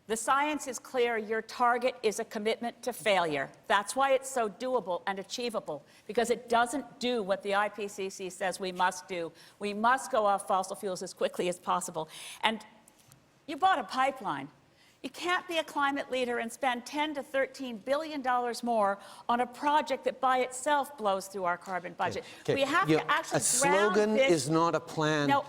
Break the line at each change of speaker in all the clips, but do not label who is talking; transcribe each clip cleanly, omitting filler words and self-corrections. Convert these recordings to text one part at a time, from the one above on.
The science is clear. Your target is a commitment to failure. That's why it's so doable and achievable, because it doesn't do what the IPCC says we must do. We must go off fossil fuels as quickly as possible. And you bought a pipeline. You can't be a climate leader and spend $10 to $13 billion more on a project that by itself blows through our carbon budget. We have to actually
A slogan is not a plan.
No,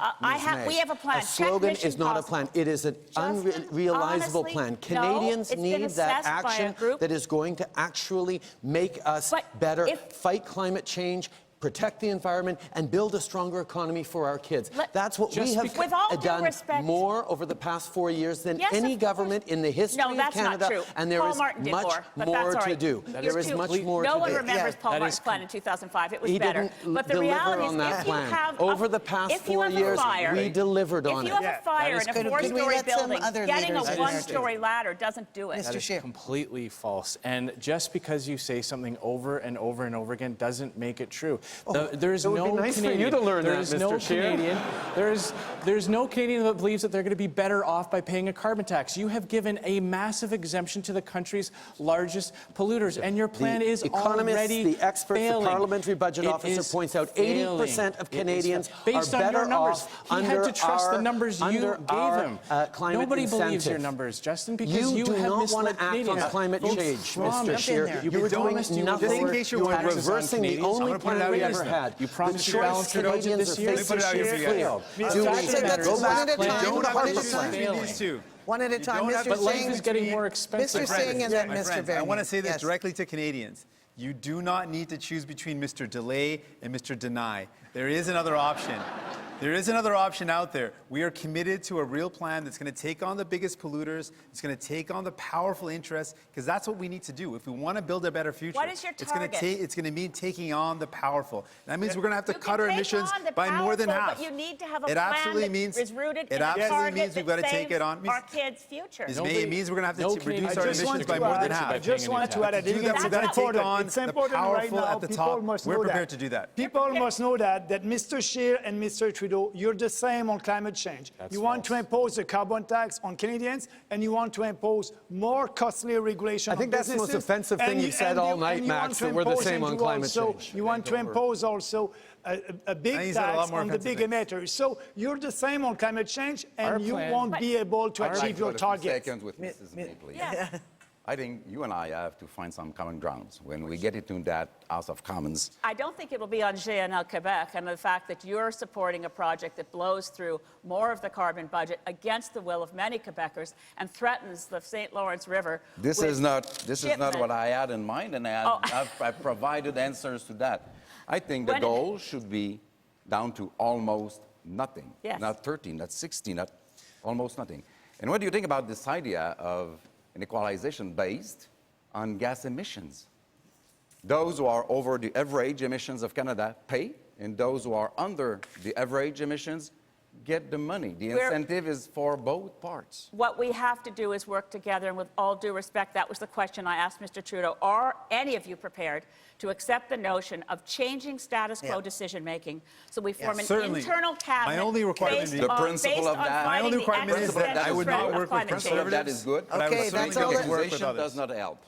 we have a plan.
A slogan is not a plan. It is an unrealizable plan. Canadians need that action that is going to actually make us better, fight climate change, protect the environment, and build a stronger economy for our kids. That's what we have done more over the past 4 years than any government in the history of Canada. And there is much more to do. There is much more to do.
No one remembers Paul Martin's plan in 2005. It was better. But the reality is, if you have
over the past 4 years, we delivered on it.
If you have a fire in a four-story building, getting a one-story ladder doesn't do it.
That is completely false. And just because you say something over and over and over again doesn't make it true. There's no Canadian. There's no Canadian. There's no Canadian that believes that they're going to be better off by paying a carbon tax. You have given a massive exemption to the country's largest polluters, and your plan is already
the experts, the parliamentary budget officer points out 80% of Canadians are better off under
the numbers you gave him. Nobody believes your numbers, Justin, because you
do
have
not want to act on climate change, Mr. Scheer. You are doing nothing. You are reversing the only plan we ever had.
You promised to balance your budget this year.
Go back
one at a time.
But life is getting more expensive.
Mr. Singh and then Mr. Vernon.
I want to say this directly to Canadians. You do not need to choose between Mr. Delay and Mr. Deny. There is another option. There is another option out there. We are committed to a real plan that's going to take on the biggest polluters. It's going to take on the powerful interests, because that's what we need to do if we want to build a better future.
What is your target?
It's going to mean taking on the powerful. That means we're going to have to cut our emissions by more than half.
But you need to have a plan that is rooted in a target that saves our kids' futures.
It means we're going to have to reduce our emissions by more than half.
I just wanted to add a
We've got to take on the powerful at the top. We're prepared to do that.
People must know that Mr. Scheer and Mr. Trudeau, you're the same on climate change. You want to impose a carbon tax on Canadians, and you want to impose more costly regulation on businesses.
I think that's the most offensive thing you've said all night, Max, that we're the same on climate change.
You want to impose also a big tax on the big emitters. So you're the same on climate change, and you won't be able to achieve your targets.
With Mrs. Mapley. I think you and I have to find some common grounds when we get into that House of Commons.
I don't think it will be on GNL Quebec and the fact that you're supporting a project that blows through more of the carbon budget against the will of many Quebecers and threatens the St. Lawrence River.
This is not what I had in mind, and I've provided answers to that. I think the goal should be down to almost nothing. Not 13, not 16, not almost nothing. And what do you think about this idea of an equalization based on gas emissions? Those who are over the average emissions of Canada pay, and those who are under the average emissions get the money. The incentive is for both parts.
What we have to do is work together, and with all due respect, that was the question I asked Mr. Trudeau. Are any of you prepared to accept the notion of changing status quo decision-making so we form an internal cabinet?
My only requirement is
the principle of that.
My only requirement is that I would not work with
principle of that is good.
Okay,
that's all. Does not help.